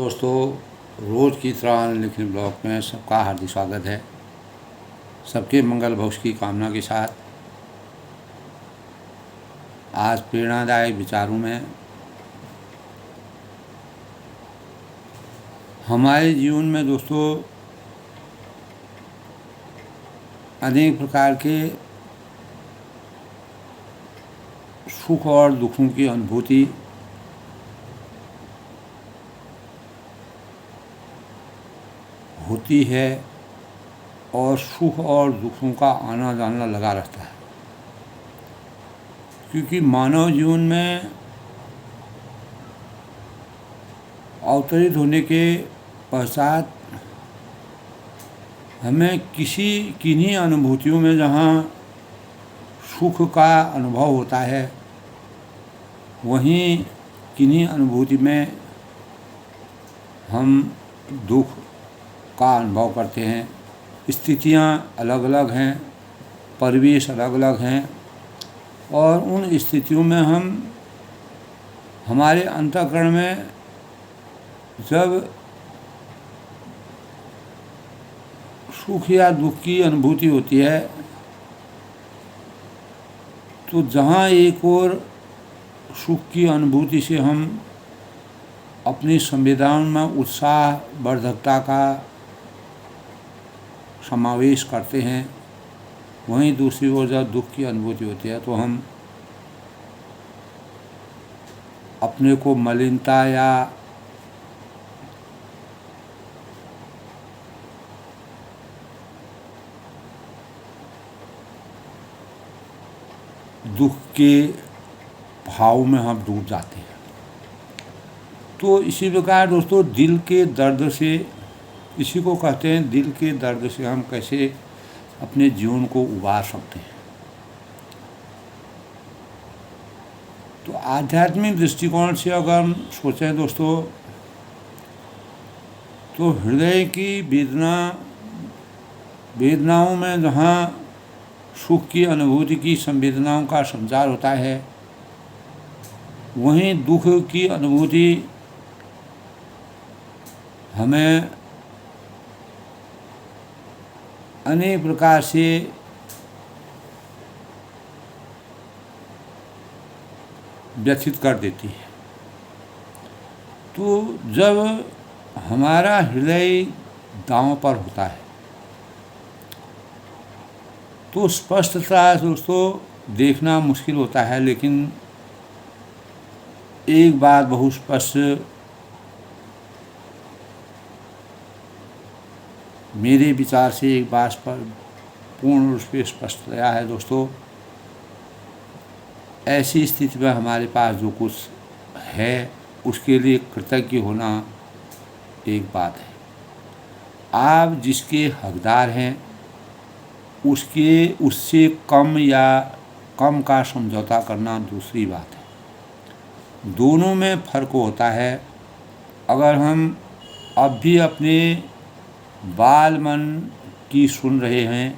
दोस्तों, रोज़ की तरह लिखित ब्लॉग में सबका हार्दिक स्वागत है। सबके मंगल भविष्य की कामना के साथ आज प्रेरणादायक विचारों में हमारे जीवन में दोस्तों अनेक प्रकार के सुख और दुखों की अनुभूति होती है और सुख और दुखों का आना जाना लगा रहता है, क्योंकि मानव जीवन में अवतरित होने के पश्चात हमें किन्हीं अनुभूतियों में जहाँ सुख का अनुभव होता है, वहीं किन्हीं अनुभूति में हम दुख का अनुभव करते हैं। स्थितियाँ अलग अलग हैं, परिवेश अलग अलग हैं और उन स्थितियों में हमारे अंतःकरण में जब सुख या दुख की अनुभूति होती है तो जहाँ एक और सुख की अनुभूति से हम अपनी संवेदनाओं में उत्साह वर्धकता का समावेश करते हैं, वहीं दूसरी ओर जब दुख की अनुभूति होती है तो हम अपने को मलिनता या दुख के भाव में हम डूब जाते हैं। तो इसी प्रकार दोस्तों दिल के दर्द से, इसी को कहते हैं दिल के दर्द से हम कैसे अपने जीवन को उबार सकते हैं। तो आध्यात्मिक दृष्टिकोण से अगर हम सोचें दोस्तों, तो हृदय की वेदनाओं में जहाँ सुख की अनुभूति की संवेदनाओं का संचार होता है, वहीं दुख की अनुभूति हमें अनेक प्रकार से व्यथित कर देती है। तो जब हमारा हृदय दांव पर होता है तो स्पष्टता दोस्तों देखना मुश्किल होता है, लेकिन एक बात बहुत स्पष्ट मेरे विचार से एक बात पर पूर्ण रूप से स्पष्ट रहा है दोस्तों। ऐसी स्थिति में हमारे पास जो कुछ है उसके लिए कृतज्ञ होना एक बात है। आप जिसके हकदार हैं उससे कम का समझौता करना दूसरी बात है। दोनों में फ़र्क होता है। अगर हम अब भी अपने बाल मन की सुन रहे हैं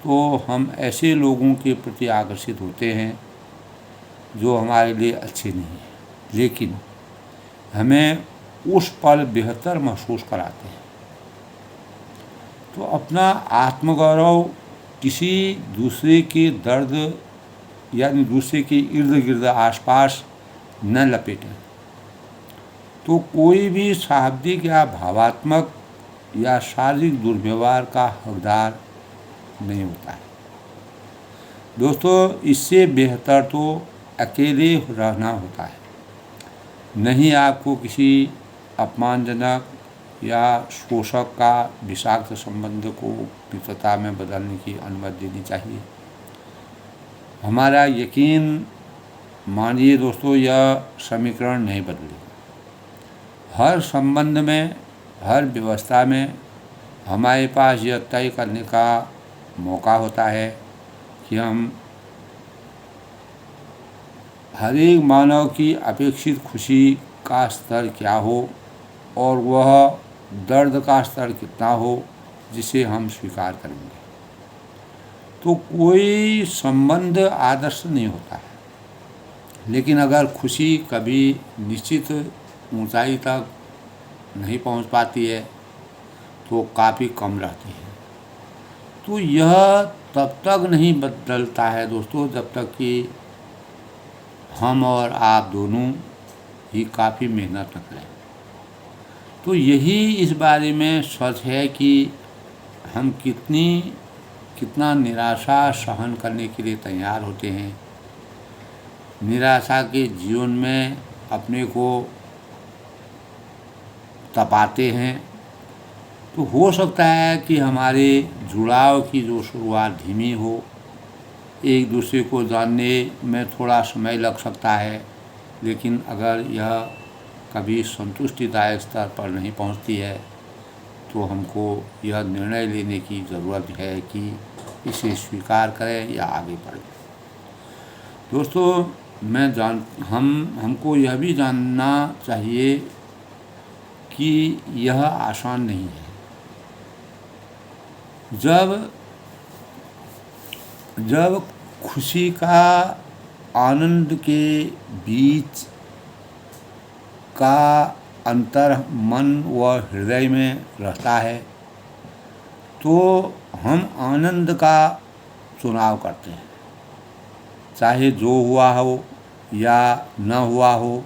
तो हम ऐसे लोगों के प्रति आकर्षित होते हैं जो हमारे लिए अच्छे नहीं हैं, लेकिन हमें उस पल बेहतर महसूस कराते हैं। तो अपना आत्मगौरव किसी दूसरे के दर्द यानी दूसरे के इर्द गिर्द आसपास न लपेटें। तो कोई भी शाब्दिक या भावात्मक या शारीरिक दुर्व्यवहार का हकदार नहीं होता है दोस्तों। इससे बेहतर तो अकेले रहना होता है। नहीं आपको किसी अपमानजनक या शोषक का विषाक्त संबंध को मित्रता में बदलने की अनुमति देनी चाहिए। हमारा यकीन मानिए दोस्तों, यह समीकरण नहीं बदलेगा। हर संबंध में, हर व्यवस्था में हमारे पास यह तय करने का मौका होता है कि हम हर एक मानव की अपेक्षित खुशी का स्तर क्या हो और वह दर्द का स्तर कितना हो जिसे हम स्वीकार करेंगे। तो कोई संबंध आदर्श नहीं होता है, लेकिन अगर खुशी कभी निश्चित ऊंचाई तक नहीं पहुंच पाती है तो काफ़ी कम रहती है। तो यह तब तक नहीं बदलता है दोस्तों जब तक कि हम और आप दोनों ही काफ़ी मेहनत न करें। तो यही इस बारे में सच है कि हम कितना निराशा सहन करने के लिए तैयार होते हैं। निराशा के जीवन में अपने को तपाते हैं। तो हो सकता है कि हमारे जुड़ाव की जो शुरुआत धीमी हो, एक दूसरे को जानने में थोड़ा समय लग सकता है, लेकिन अगर यह कभी संतुष्टिदायक स्तर पर नहीं पहुंचती है तो हमको यह निर्णय लेने की ज़रूरत है कि इसे स्वीकार करें या आगे बढ़ें। दोस्तों हमको यह भी जानना चाहिए कि यह आसान नहीं है। जब खुशी का आनंद के बीच का अंतर मन व हृदय में रहता है तो हम आनंद का चुनाव करते हैं, चाहे जो हुआ हो या न हुआ हो।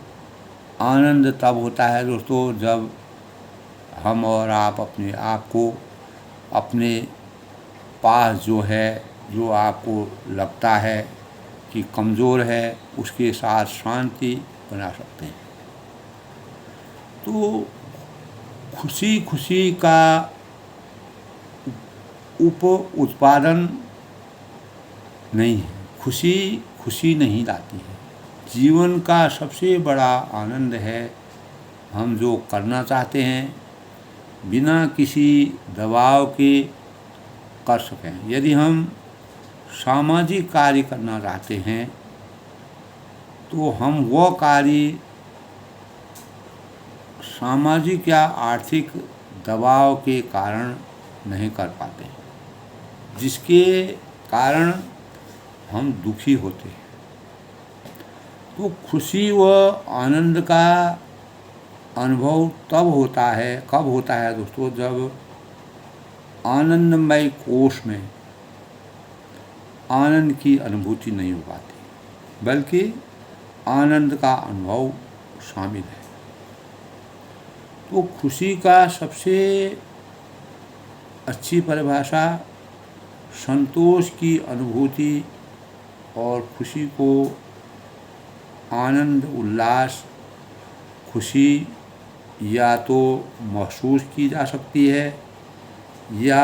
आनंद तब होता है दोस्तों जब हम और आप अपने आप को अपने पास जो आपको लगता है कि कमज़ोर है उसके साथ शांति बना सकते हैं। तो खुशी का उत्पादन नहीं है, खुशी नहीं लाती है। जीवन का सबसे बड़ा आनंद है हम जो करना चाहते हैं बिना किसी दबाव के कर सकें। यदि हम सामाजिक कार्य करना चाहते हैं तो हम वह कार्य सामाजिक या आर्थिक दबाव के कारण नहीं कर पाते, जिसके कारण हम दुखी होते हैं। तो खुशी व आनंद का अनुभव कब होता है दोस्तों, जब आनंदमय कोश में आनंद की अनुभूति नहीं हो पाती, बल्कि आनंद का अनुभव शामिल है। तो खुशी का सबसे अच्छी परिभाषा संतोष की अनुभूति और खुशी को आनंद, उल्लास, खुशी या तो महसूस की जा सकती है या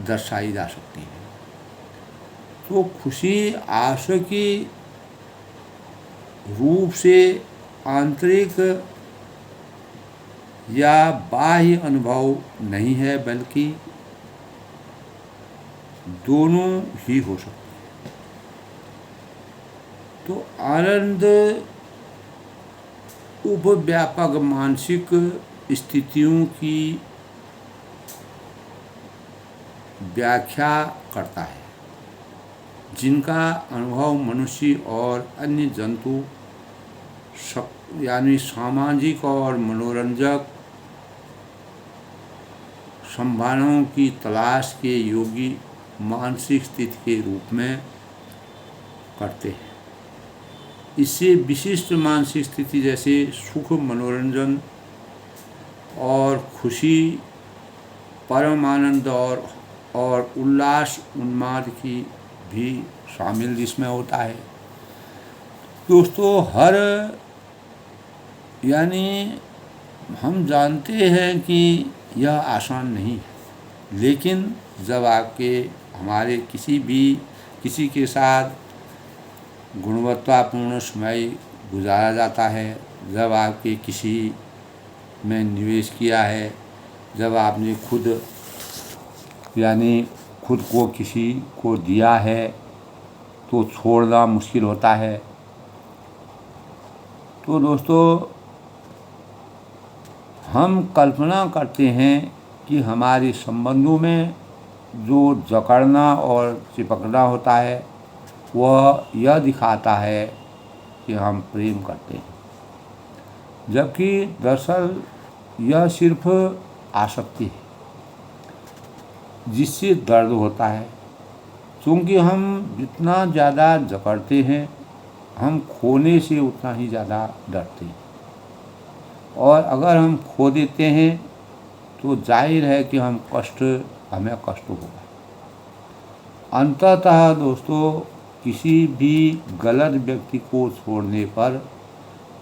दर्शाई जा सकती है। तो खुशी आवश्यकी रूप से आंतरिक या बाह्य अनुभव नहीं है, बल्कि दोनों ही हो सकते हैं। तो आनंद उपव्यापक मानसिक स्थितियों की व्याख्या करता है, जिनका अनुभव मनुष्य और अन्य जंतु यानी सामाजिक और मनोरंजक संभावनाओं की तलाश के योगी मानसिक स्थिति के रूप में करते हैं। इससे विशिष्ट मानसिक स्थिति जैसे सुख, मनोरंजन और खुशी, परम आनंद और उल्लास, उन्माद की भी शामिल इसमें होता है। दोस्तों यानी हम जानते हैं कि यह आसान नहीं है, लेकिन जब हमारे किसी के साथ गुणवत्तापूर्ण समय गुजारा जाता है, जब आपके किसी में निवेश किया है, जब आपने खुद को किसी को दिया है तो छोड़ना मुश्किल होता है। तो दोस्तों हम कल्पना करते हैं कि हमारे संबंधों में जो जकड़ना और चिपकना होता है वह यह दिखाता है कि हम प्रेम करते हैं, जबकि दरअसल यह सिर्फ आसक्ति है जिससे दर्द होता है, क्योंकि हम जितना ज़्यादा जकड़ते हैं हम खोने से उतना ही ज़्यादा डरते हैं, और अगर हम खो देते हैं तो जाहिर है कि हमें कष्ट होगा। अंततः दोस्तों, किसी भी गलत व्यक्ति को छोड़ने पर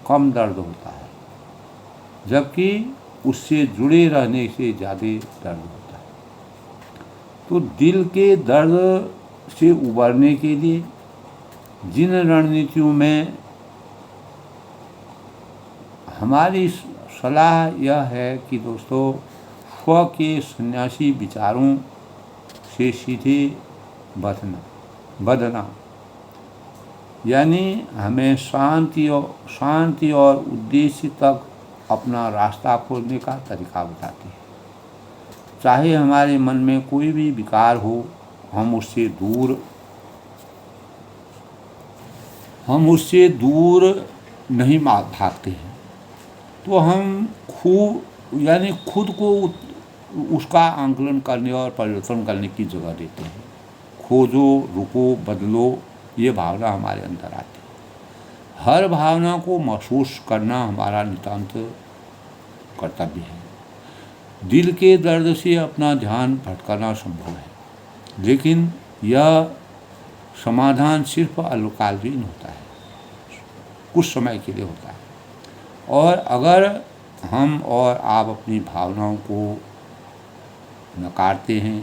कम दर्द होता है, जबकि उससे जुड़े रहने से ज़्यादा दर्द होता है। तो दिल के दर्द से उबरने के लिए जिन रणनीतियों में हमारी सलाह यह है कि दोस्तों, स्व के सन्यासी विचारों से सीधे बदना, यानी हमें शांति और उद्देश्य तक अपना रास्ता खोजने का तरीका बताती है। चाहे हमारे मन में कोई भी विकार हो, हम उससे दूर नहीं भागते हैं, तो हम खुद को उसका आंकलन करने और परिवर्तन करने की जगह देते हैं। खोजो, रुको, बदलो, ये भावना हमारे अंदर आती है। हर भावना को महसूस करना हमारा नितांत कर्तव्य है। दिल के दर्द से अपना ध्यान भटकाना संभव है, लेकिन यह समाधान सिर्फ अल्पकालीन होता है, कुछ समय के लिए होता है। और अगर हम और आप अपनी भावनाओं को नकारते हैं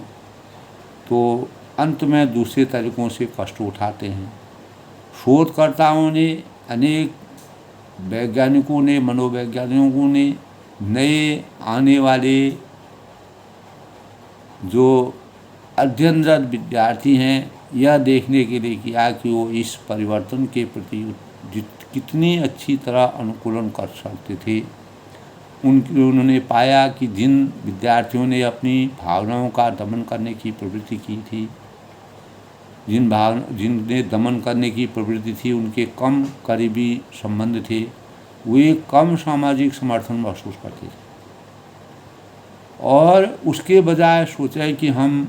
तो अंत में दूसरे तरीकों से कष्ट उठाते हैं। शोधकर्ताओं ने, अनेक वैज्ञानिकों ने, मनोवैज्ञानिकों ने नए आने वाले जो अध्ययनरत विद्यार्थी हैं यह देखने के लिए किया कि वो इस परिवर्तन के प्रति कितनी अच्छी तरह अनुकूलन कर सकते थे। उन्होंने पाया कि जिन विद्यार्थियों ने अपनी भावनाओं का दमन करने की प्रवृत्ति की थी, जिनने दमन करने की प्रवृत्ति थी, उनके कम करीबी संबंध थे, वे कम सामाजिक समर्थन महसूस करते थे और उसके बजाय सोचा कि हम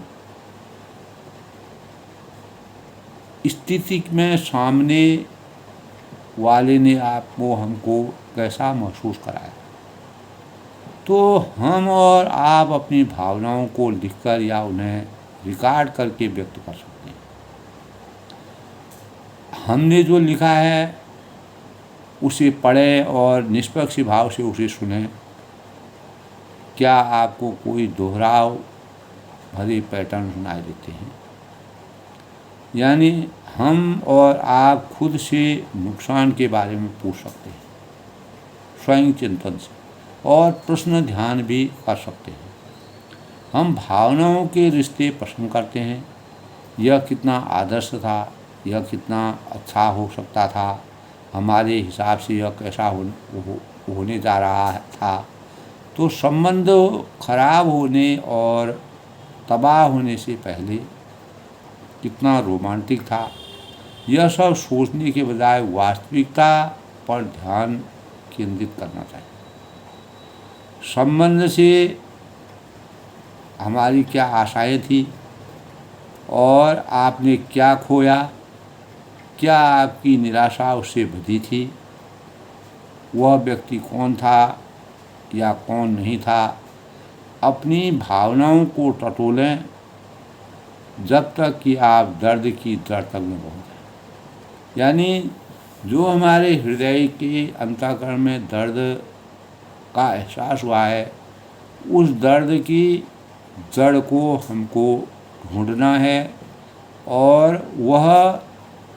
स्थिति में सामने वाले ने हमको कैसा महसूस कराया, तो हम और आप अपनी भावनाओं को लिखकर या उन्हें रिकॉर्ड करके व्यक्त कर सकते हैं। हमने जो लिखा है उसे पढ़ें और निष्पक्ष भाव से उसे सुनें। क्या आपको कोई दोहराव भरे पैटर्न सुनाई देते हैं? यानी हम और आप खुद से नुकसान के बारे में पूछ सकते हैं, स्वयं चिंतन से, और प्रश्न ध्यान भी कर सकते हैं। हम भावनाओं के रिश्ते पसंद करते हैं। यह कितना आदर्श था, यह कितना अच्छा हो सकता था, हमारे हिसाब से यह कैसा होने जा रहा था। तो संबंध खराब होने और तबाह होने से पहले कितना रोमांटिक था, यह सब सोचने के बजाय वास्तविकता पर ध्यान केंद्रित करना चाहिए। संबंध से हमारी क्या आशाएं थी और आपने क्या खोया, क्या आपकी निराशा उससे बधी थी, वह व्यक्ति कौन था या कौन नहीं था। अपनी भावनाओं को टटोलें जब तक कि आप दर्द की जड़ तक न पहुँच जाए। यानी जो हमारे हृदय के अंतःकरण में दर्द का एहसास हुआ है, उस दर्द की जड़ को हमको ढूंढना है और वह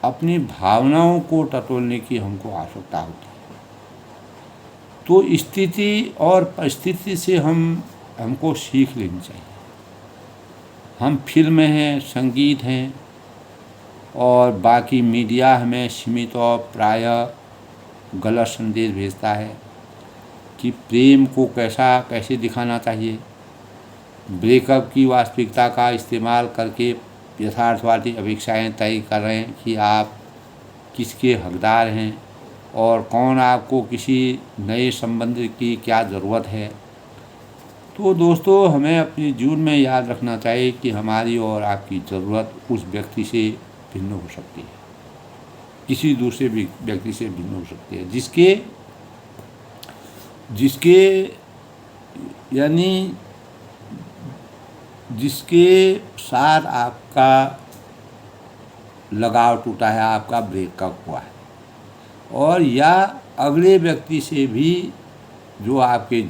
अपनी भावनाओं को टटोलने की हमको आवश्यकता होती है। तो स्थिति और परिस्थिति से हमको सीख लेनी चाहिए। हम फिल्म हैं, संगीत हैं और बाकी मीडिया हमें सीमित और प्रायः गलत संदेश भेजता है कि प्रेम को कैसे दिखाना चाहिए। ब्रेकअप की वास्तविकता का इस्तेमाल करके यथार्थवादी अपेक्षाएं तय कर रहे हैं कि आप किसके हकदार हैं और कौन आपको किसी नए संबंध की क्या ज़रूरत है। तो दोस्तों, हमें अपने जीवन में याद रखना चाहिए कि हमारी और आपकी ज़रूरत उस व्यक्ति से भिन्न हो सकती है, किसी दूसरे व्यक्ति से भिन्न हो सकती है, जिसके जिसके यानी जिसके साथ आपका लगाव टूटा है, आपका ब्रेकअप हुआ है, और या अगले व्यक्ति से भी जो आपके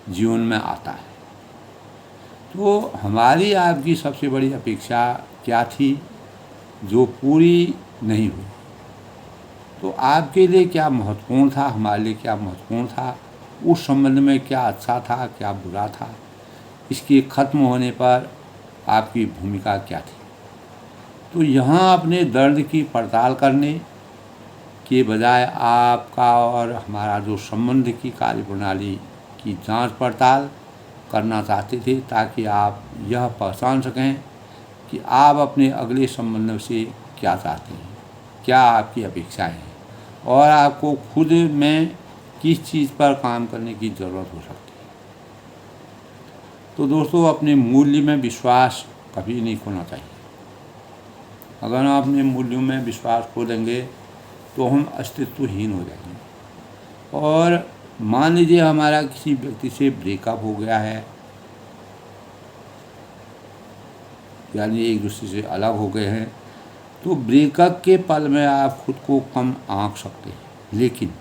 जीवन में आता है। तो हमारी आपकी सबसे बड़ी अपेक्षा क्या थी जो पूरी नहीं हुई? तो आपके लिए क्या महत्वपूर्ण था, हमारे लिए क्या महत्वपूर्ण था, उस संबंध में क्या अच्छा था, क्या बुरा था, इसके ख़त्म होने पर आपकी भूमिका क्या थी? तो यहाँ अपने दर्द की पड़ताल करने के बजाय आपका और हमारा जो संबंध की कार्यप्रणाली की जांच पड़ताल करना चाहते थे, ताकि आप यह पहचान सकें कि आप अपने अगले संबंध से क्या चाहते हैं, क्या आपकी अपेक्षाएं हैं, और आपको खुद में किस चीज़ पर काम करने की ज़रूरत हो सकती है। तो दोस्तों, अपने मूल्य में विश्वास कभी नहीं खोना चाहिए। अगर हम अपने मूल्यों में विश्वास खो देंगे तो हम अस्तित्वहीन हो जाएंगे। और मान लीजिए हमारा किसी व्यक्ति से ब्रेकअप हो गया है, यानी एक दूसरे से अलग हो गए हैं, तो ब्रेकअप के पल में आप खुद को कम आंक सकते हैं, लेकिन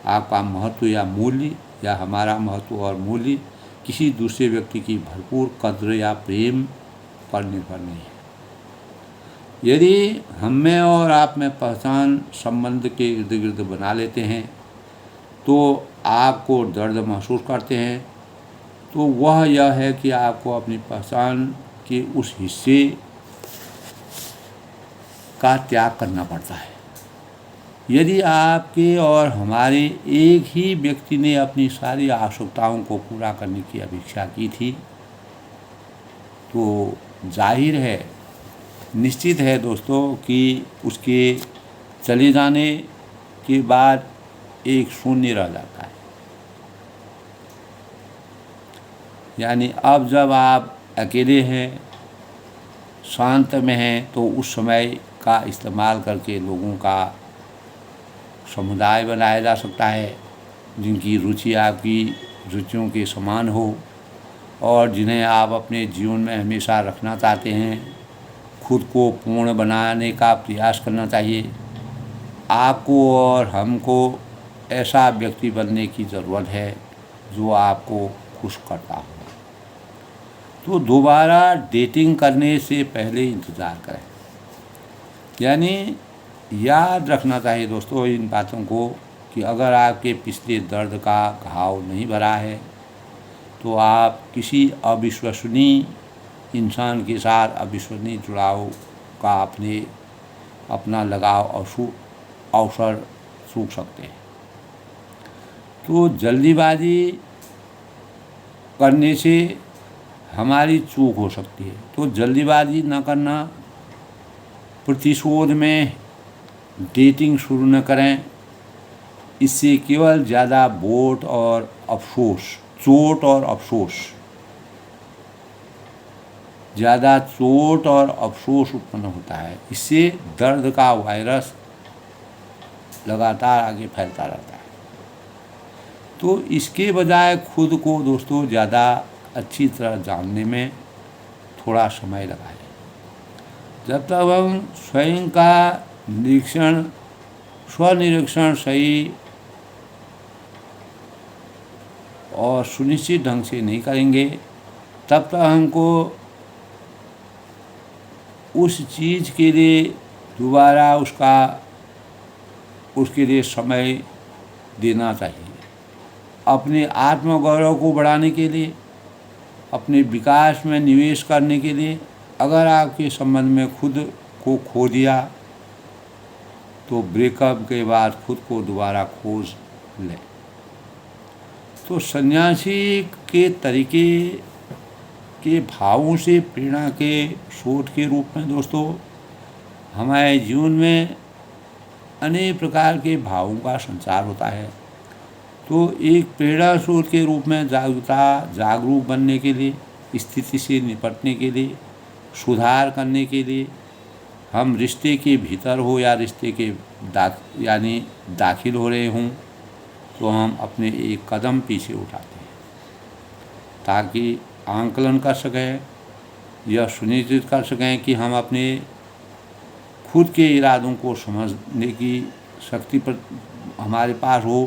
आपका महत्व या मूल्य या हमारा महत्व और मूल्य किसी दूसरे व्यक्ति की भरपूर कद्र या प्रेम पर निर्भर नहीं है। यदि हम में और आप में पहचान संबंध के इर्द गिर्द बना लेते हैं, तो आपको दर्द महसूस करते हैं, तो वह यह है कि आपको अपनी पहचान के उस हिस्से का त्याग करना पड़ता है। यदि आपके और हमारे एक ही व्यक्ति ने अपनी सारी आवश्यकताओं को पूरा करने की अपेक्षा की थी, तो जाहिर है, निश्चित है दोस्तों कि उसके चले जाने के बाद एक शून्य रह जाता है। यानी अब जब आप अकेले हैं, शांत में हैं, तो उस समय का इस्तेमाल करके लोगों का समुदाय बनाया जा सकता है, जिनकी रुचि आपकी रुचियों के समान हो और जिन्हें आप अपने जीवन में हमेशा रखना चाहते हैं। खुद को पूर्ण बनाने का प्रयास करना चाहिए। आपको और हमको ऐसा व्यक्ति बनने की ज़रूरत है जो आपको खुश करता हो। तो दोबारा डेटिंग करने से पहले इंतज़ार करें। यानी याद रखना चाहिए दोस्तों इन बातों को कि अगर आपके पिछले दर्द का घाव नहीं भरा है, तो आप किसी अविश्वसनीय इंसान के साथ अविश्वसनीय जुड़ाव का अपना लगाव अवसर चूक सकते हैं। तो जल्दीबाजी करने से हमारी चूक हो सकती है। तो जल्दीबाजी न करना, प्रतिशोध में डेटिंग शुरू न करें, इससे केवल ज़्यादा चोट और अफसोस उत्पन्न होता है। इससे दर्द का वायरस लगातार आगे फैलता रहता है। तो इसके बजाय खुद को दोस्तों ज़्यादा अच्छी तरह जानने में थोड़ा समय लगाएं। जब तक हम स्वयं का स्वनिरीक्षण सही और सुनिश्चित ढंग से नहीं करेंगे, तब तक हमको उस चीज़ के लिए दोबारा उसके लिए समय देना चाहिए। अपने आत्मगौरव को बढ़ाने के लिए, अपने विकास में निवेश करने के लिए अगर आपके संबंध में खुद को खो दिया, तो ब्रेकअप के बाद खुद को दोबारा खोज लें। तो सन्यासी के तरीके के भावों से प्रेरणा के स्रोत के रूप में दोस्तों हमारे जीवन में अनेक प्रकार के भावों का संचार होता है। तो एक प्रेरणा स्रोत के रूप में जागरूक बनने के लिए, स्थिति से निपटने के लिए, सुधार करने के लिए, हम रिश्ते के भीतर हो या रिश्ते के यानी दाखिल हो रहे हों, तो हम अपने एक कदम पीछे उठाते हैं ताकि आंकलन कर सकें, यह सुनिश्चित कर सकें कि हम अपने खुद के इरादों को समझने की शक्ति पर हमारे पास हो,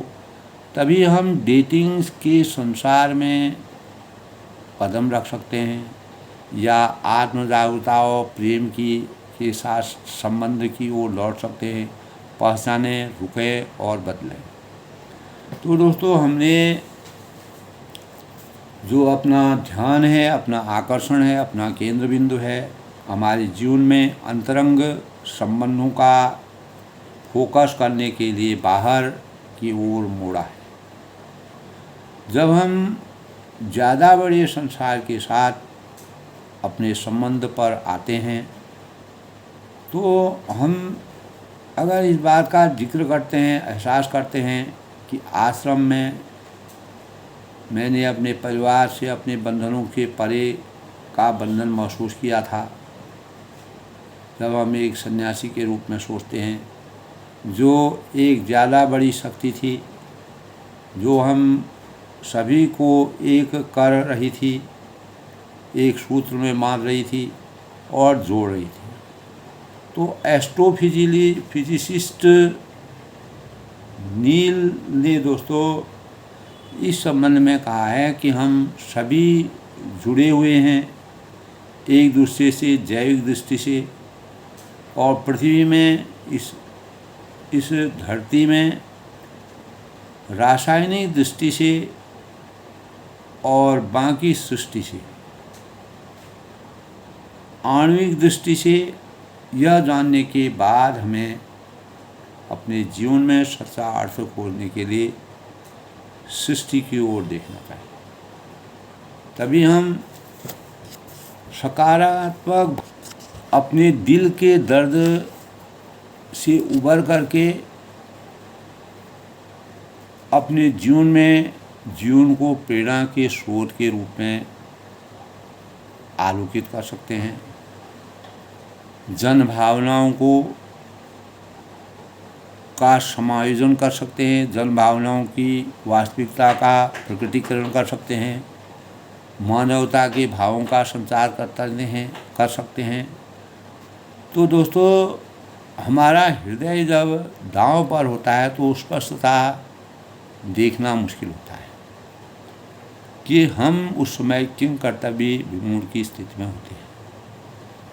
तभी हम डेटिंग के संसार में कदम रख सकते हैं या आत्म जागरूकता और प्रेम की के साथ संबंध की ओर लौट सकते हैं, पहचाने, रुके और बदलें। तो दोस्तों, हमने जो अपना ध्यान है, अपना आकर्षण है, अपना केंद्र बिंदु है, हमारे जीवन में अंतरंग संबंधों का फोकस करने के लिए बाहर की ओर मोड़ा है। जब हम ज़्यादा बड़े संसार के साथ अपने संबंध पर आते हैं, तो हम अगर इस बात का जिक्र करते हैं, एहसास करते हैं कि आश्रम में मैंने अपने परिवार से, अपने बंधनों के परे का बंधन महसूस किया था। जब हम एक सन्यासी के रूप में सोचते हैं, जो एक ज़्यादा बड़ी शक्ति थी, जो हम सभी को एक कर रही थी, एक सूत्र में मान रही थी और जोड़ रही थी। तो फिजिसिस्ट नील ने दोस्तों इस संबंध में कहा है कि हम सभी जुड़े हुए हैं एक दूसरे से जैविक दृष्टि से, और पृथ्वी में इस धरती में रासायनिक दृष्टि से और बाकी सृष्टि से आणविक दृष्टि से यह जानने के बाद हमें अपने जीवन में सच्चा अर्थ खोजने के लिए सृष्टि की ओर देखना चाहिए। तभी हम सकारात्मक अपने दिल के दर्द से उबर करके अपने जीवन को प्रेरणा के स्रोत के रूप में आलोकित कर सकते हैं। जन भावनाओं का समायोजन कर सकते हैं, जन भावनाओं की वास्तविकता का प्रकटीकरण कर सकते हैं, मानवता के भावों का संचार कर सकते हैं। तो दोस्तों, हमारा हृदय जब दांव पर होता है तो स्पष्टता देखना मुश्किल होता है कि हम उस समय किन कर्तव्य विमूढ़ की स्थिति में होते हैं।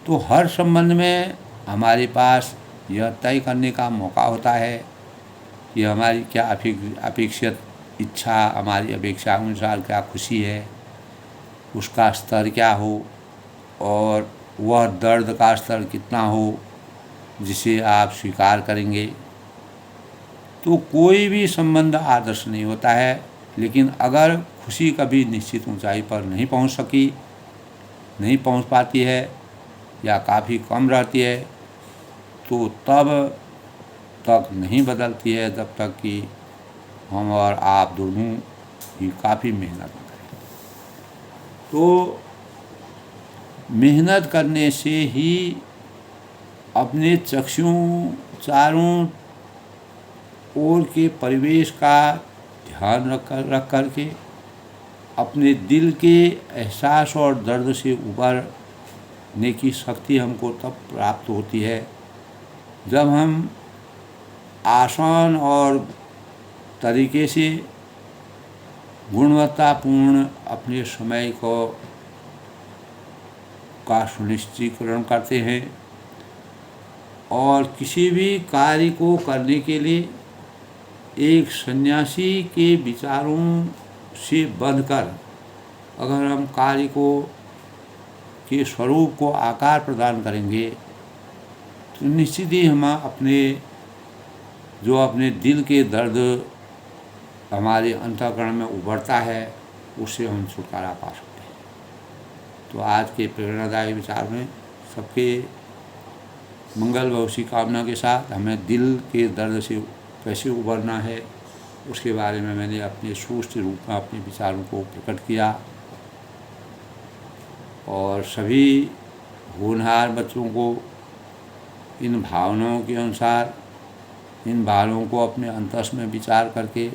तो हर संबंध में हमारे पास यह तय करने का मौका होता है कि हमारी क्या अपेक्षित इच्छा, हमारी अपेक्षा अनुसार क्या खुशी है, उसका स्तर क्या हो और वह दर्द का स्तर कितना हो जिसे आप स्वीकार करेंगे। तो कोई भी संबंध आदर्श नहीं होता है, लेकिन अगर खुशी कभी निश्चित ऊंचाई पर नहीं पहुंच पाती है या काफ़ी कम रहती है, तो तब तक नहीं बदलती है जब तक कि हम और आप दोनों ही काफ़ी मेहनत करें। तो मेहनत करने से ही अपने चक्षुओं चारों ओर के परिवेश का ध्यान रख करके अपने दिल के एहसास और दर्द से उबरने की शक्ति हमको तब प्राप्त होती है जब हम आसान और तरीके से गुणवत्तापूर्ण अपने समय का सुनिश्चितीकरण करते हैं और किसी भी कार्य को करने के लिए एक सन्यासी के विचारों से बंधकर अगर हम कार्य के स्वरूप को आकार प्रदान करेंगे तो निश्चित ही हम अपने दिल के दर्द हमारे अंतःकरण में उभरता है, उससे हम छुटकारा पा सकते हैं। तो आज के प्रेरणादायी विचार में सबके मंगल भविष्य कामना के साथ हमें दिल के दर्द से कैसे उबरना है उसके बारे में मैंने अपने सुष्ट रूप में अपने विचारों को प्रकट किया और सभी होनहार बच्चों को इन भावनाओं के अनुसार इन भावनाओं को अपने अंतस में विचार करके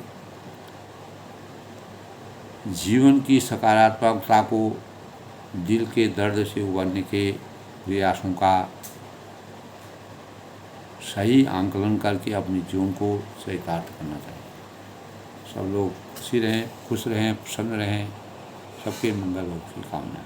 जीवन की सकारात्मकता को दिल के दर्द से उबरने के प्रयासों का सही आंकलन करके अपने जीवन को चरितार्थ करना चाहिए। सब लोग खुश रहें, प्रसन्न रहें, सबके मंगल हो की कामना।